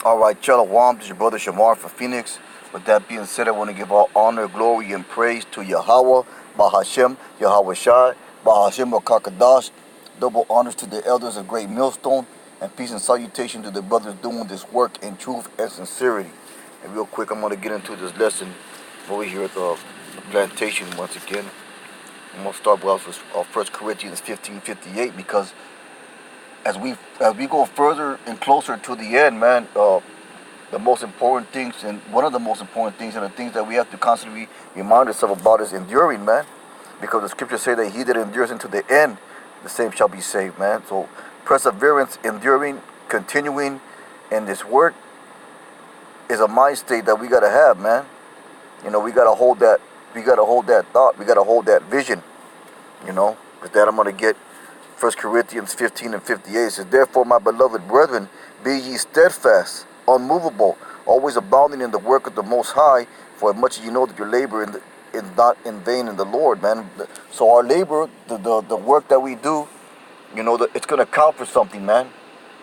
Alright, Shalom, this is your brother Shamar from Phoenix. With that being said, I want to give all honor, glory, and praise to Yahawah, BAHASHAM, YAHAWAHSHI, BAHASHAM or QUADASH. Double honors to the elders of Great Millstone, and peace and salutation to the brothers doing this work in truth and sincerity. And real quick, I'm going to get into this lesson over here at the plantation once again. I'm going to start with 1 Corinthians 15:58, because as we go further and closer to the end, man, the most important things, and one of the most important things, and the things that we have to constantly remind ourselves about, is enduring, man. Because the scriptures say that he that endures into the end, the same shall be saved, man. So perseverance, enduring, continuing in this work is a mind state that we gotta have, man. You know, we gotta hold that. We gotta hold that thought. We gotta hold that vision. You know, with that, I'm gonna get 1 Corinthians 15:58. It says, "Therefore, my beloved brethren, be ye steadfast, unmovable, always abounding in the work of the Most High, for as much as you know that your labor is not in vain in the Lord," man. So our labor, the work that we do, you know, it's gonna count for something, man.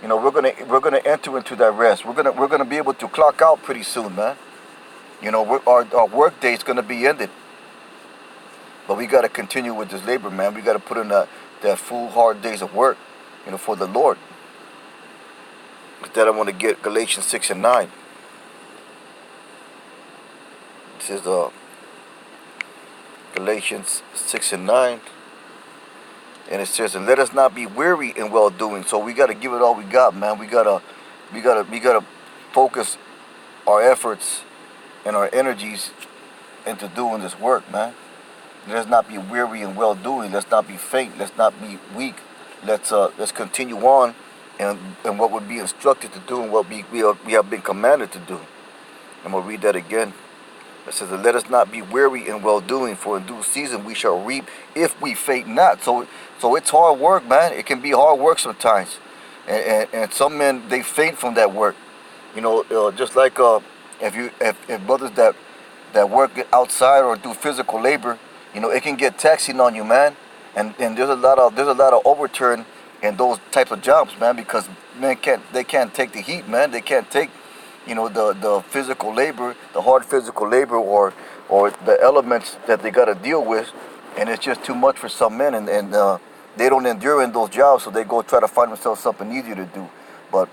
You know, we're gonna enter into that rest. We're gonna be able to clock out pretty soon, man. You know, our work day is gonna be ended. But we gotta continue with this labor, man. We gotta put in that full hard days of work, you know, for the Lord. With that, I want to get Galatians 6:9. It says Galatians 6:9, and it says, "And let us not be weary in well doing." So we gotta give it all we got, man. We gotta focus our efforts and our energies into doing this work, man. Let's not be weary in well doing. Let's not be faint. Let's not be weak. Let's continue on and what would be instructed to do, and what we have been commanded to do. I'm gonna read that again. It says, "Let us not be weary in well doing, for in due season we shall reap if we faint not." So it's hard work, man. It can be hard work sometimes, and some men, they faint from that work. You know, just like if brothers that work outside or do physical labor, you know, it can get taxing on you, man. And there's a lot of overturn in those types of jobs, man, because men can't take the heat, man. They can't take, you know, the physical labor, the hard physical labor, or the elements that they got to deal with, and it's just too much for some men, and they don't endure in those jobs, so they go try to find themselves something easier to do. But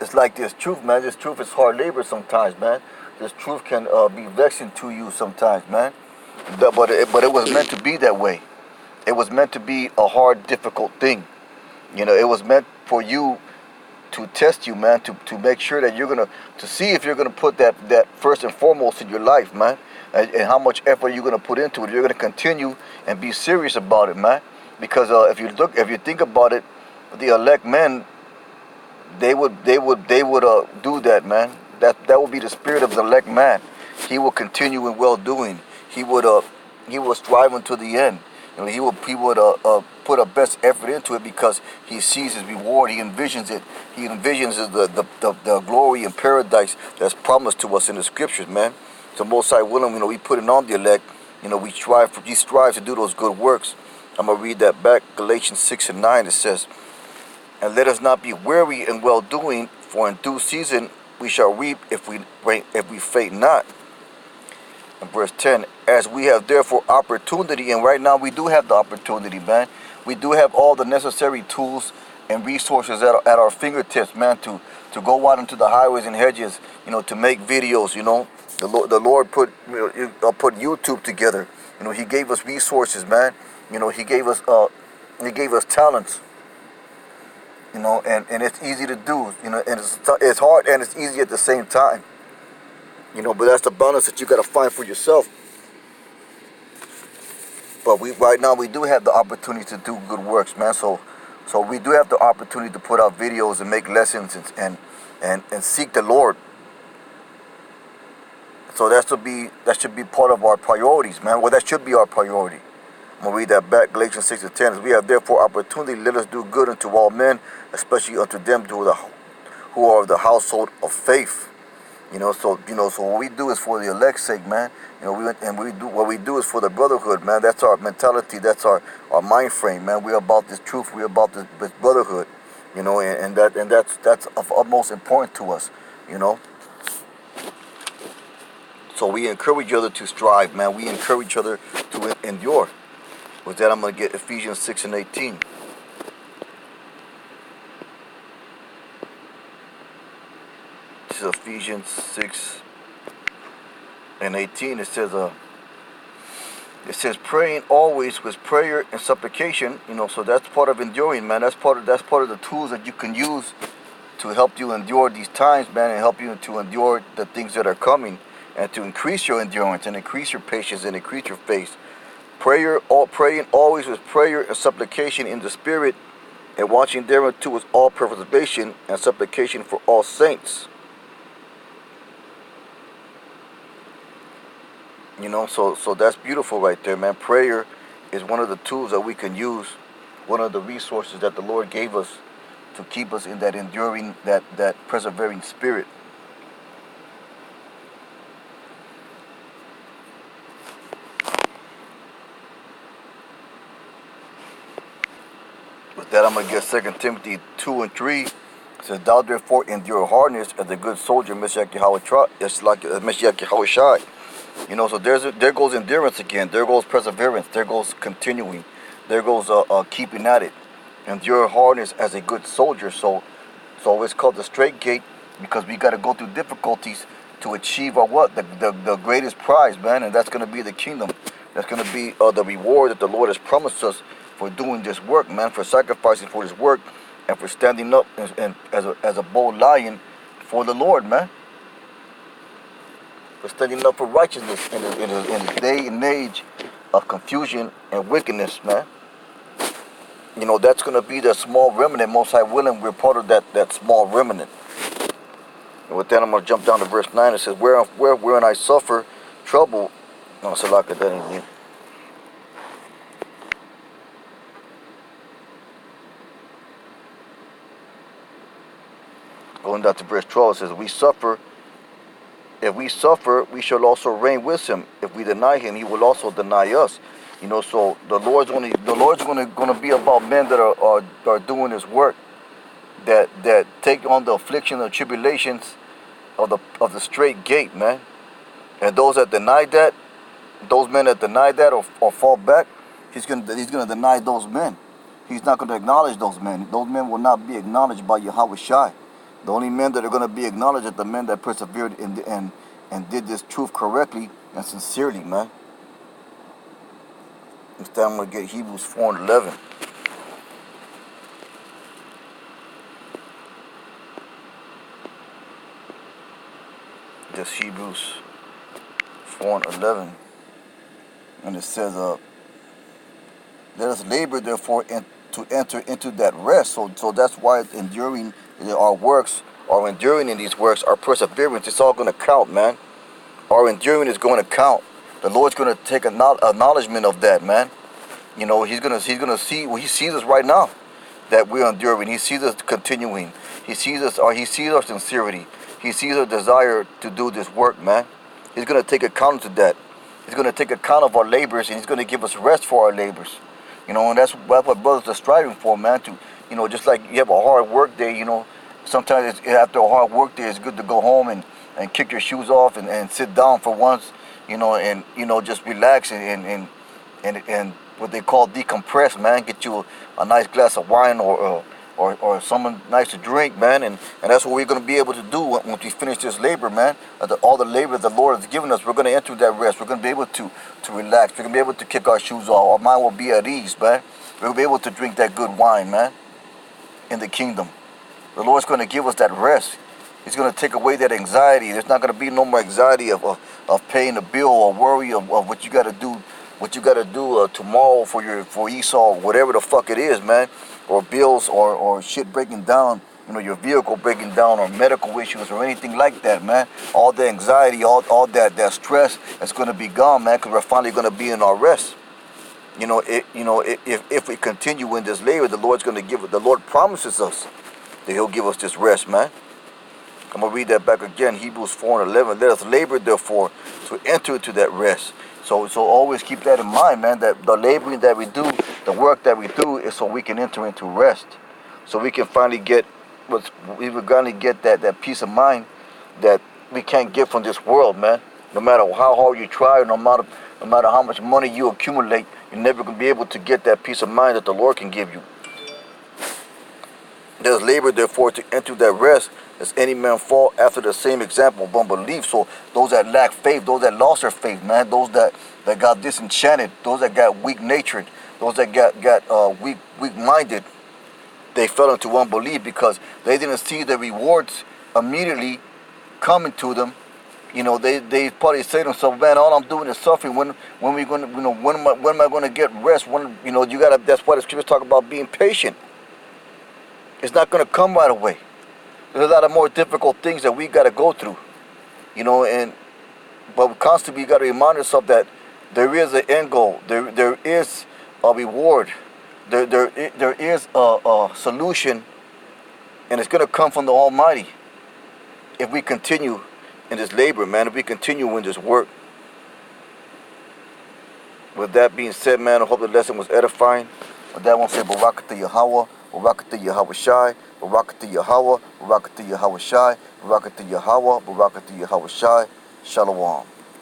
it's like this truth, man. This truth is hard labor sometimes, man. This truth can be vexing to you sometimes, man. But it was meant to be that way. It was meant to be a hard, difficult thing. You know, it was meant for you to test you, man, to make sure that to see if you're gonna put that first and foremost in your life, man, and how much effort you're gonna put into it. You're gonna continue and be serious about it, man. Because if you think about it, the elect men, they would do that, man. That would be the spirit of the elect man. He will continue in well doing. He will strive until the end. You know, he would put a best effort into it, because he sees his reward. He envisions it. He envisions the glory and paradise that's promised to us in the scriptures, man. So Most High willing, you know, we put it on the elect. You know, he strives to do those good works. I'm gonna read that back. Galatians 6:9. It says, "And let us not be weary in well doing, for in due season we shall reap if we faint not." In verse 10, "As we have therefore opportunity," and right now we do have the opportunity, man. We do have all the necessary tools and resources at our fingertips, man, to go out into the highways and hedges, you know, to make videos. You know, the Lord put YouTube together. You know, He gave us resources, man. You know, He gave us talents. You know, and it's easy to do. You know, and it's hard and it's easy at the same time. You know, but that's the balance that you got to find for yourself. But right now we do have the opportunity to do good works, man. So we do have the opportunity to put out videos and make lessons and seek the Lord. So that should be part of our priorities, man. Well, that should be our priority. I'm gonna read that back. Galatians 6:10. "As we have therefore opportunity, let us do good unto all men, especially unto them who are of the household of faith." You know, so what we do is for the elect's sake, man. You know, what we do is for the brotherhood, man. That's our mentality. That's our mind frame, man. We're about this truth. We're about this brotherhood. You know, and that's of utmost importance to us. You know, so we encourage each other to strive, man. We encourage each other to endure. With that, I'm gonna get Ephesians 6:18. This is Ephesians 6:18. It says praying always with prayer and supplication. You know, so that's part of enduring, man. That's part of the tools that you can use to help you endure these times, man, and help you to endure the things that are coming, and to increase your endurance and increase your patience and increase your faith. Praying always with prayer and supplication in the Spirit, and watching thereunto with all perseveration and supplication for all saints. You know, so that's beautiful right there, man. Prayer is one of the tools that we can use, one of the resources that the Lord gave us to keep us in that enduring, that persevering spirit. With that, I'm going to get 2 Timothy 2:3. It says, thou therefore endure hardness as a good soldier, Mashiach YAHAWAHSHI. You know, so there goes endurance again. There goes perseverance. There goes continuing. There goes keeping at it. Endure hardness as a good soldier. So it's called the straight gate, because we got to go through difficulties to achieve our what? The greatest prize, man. And that's going to be the kingdom. That's going to be the reward that the Lord has promised us for doing this work, man, for sacrificing for this work, and for standing up and as a bold lion for the Lord, man. For standing up for righteousness in this day and age of confusion and wickedness, man. You know, that's going to be the small remnant. Most High willing, we're part of that small remnant. And with that, I'm going to jump down to verse 9. It says, wherein I suffer trouble. No, Salaka, that ain't it. Going down to verse 12, it says, if we suffer, we shall also reign with him. If we deny him, he will also deny us. You know, so the Lord's going to be about men that are doing his work, that take on the affliction and tribulations of the straight gate, man. And those that deny that, those men that deny that or fall back, he's gonna deny those men. He's not going to acknowledge those men. Those men will not be acknowledged by YAHAWAHSHI. The only men that are going to be acknowledged are the men that persevered and did this truth correctly and sincerely, man. Instead, I'm going to get Hebrews 4:11. Just Hebrews 4:11. And it says, let us labor, therefore, to enter into that rest. So that's why enduring our works, or enduring in these works, our perseverance, it's all going to count, man. Our enduring is going to count. The Lord's going to take acknowledgement of that, man. You know, he's gonna see. Well, he sees us right now that we're enduring. He sees us continuing. He sees us, or he sees our sincerity. He sees our desire to do this work, man. He's gonna take account of that. He's gonna take account of our labors, and he's gonna give us rest for our labors. You know, and that's what brothers are striving for, man. To, you know, just like you have a hard work day, you know, sometimes after a hard work day, it's good to go home and kick your shoes off and sit down for once, you know, and, you know, just relax and what they call decompress, man. Get you a nice glass of wine or something nice to drink, man. And that's what we're going to be able to do once we finish this labor, man. All the labor the Lord has given us, we're going to enter that rest. We're going to be able to relax. We're going to be able to kick our shoes off. Our mind will be at ease, man. We'll be able to drink that good wine, man, in the kingdom. The Lord's going to give us that rest. He's going to take away that anxiety. There's not going to be no more anxiety of paying a bill, or worry of what you got to do. What you got to do tomorrow for Esau, whatever the fuck it is, man. Or bills or shit breaking down, you know, your vehicle breaking down, or medical issues or anything like that, man. All the anxiety, all that stress is going to be gone, man, because we're finally going to be in our rest. You know, if we continue in this labor, the Lord's going to give it. The Lord promises us that he'll give us this rest, man. I'm going to read that back again, Hebrews 4:11. Let us labor, therefore, to enter into that rest. So always keep that in mind, man, that the laboring that we do, the work that we do, is so we can enter into rest. so we can finally get that peace of mind that we can't get from this world, man. No matter how hard you try, no matter how much money you accumulate, you're never gonna be able to get that peace of mind that the Lord can give you. There's labor, therefore, to enter that rest, as any man fall after the same example of unbelief. So those that lack faith, those that lost their faith, man, those that got disenchanted, those that got weak-natured, those that got weak-minded, they fell into unbelief because they didn't see the rewards immediately coming to them. You know, they probably say to themselves, man, all I'm doing is suffering. When we gonna, you know, when am I gonna get rest? When, you know, you gotta. That's why the scriptures talk about being patient. It's not gonna come right away. There's a lot of more difficult things that we gotta go through. You know, but constantly we gotta remind ourselves that there is an end goal. There is a reward. There is a solution, and it's gonna come from the Almighty if we continue in this labor, man, if we continue in this work. With that being said, man, I hope the lesson was edifying. With that one, say Barakatah Yahawah, Barakatah Yahawahshi, Barakatah Yahawah, Barakatah Yahawahshi, Barakatah Yahawah, Barakatah Yahawahshi. Shalom.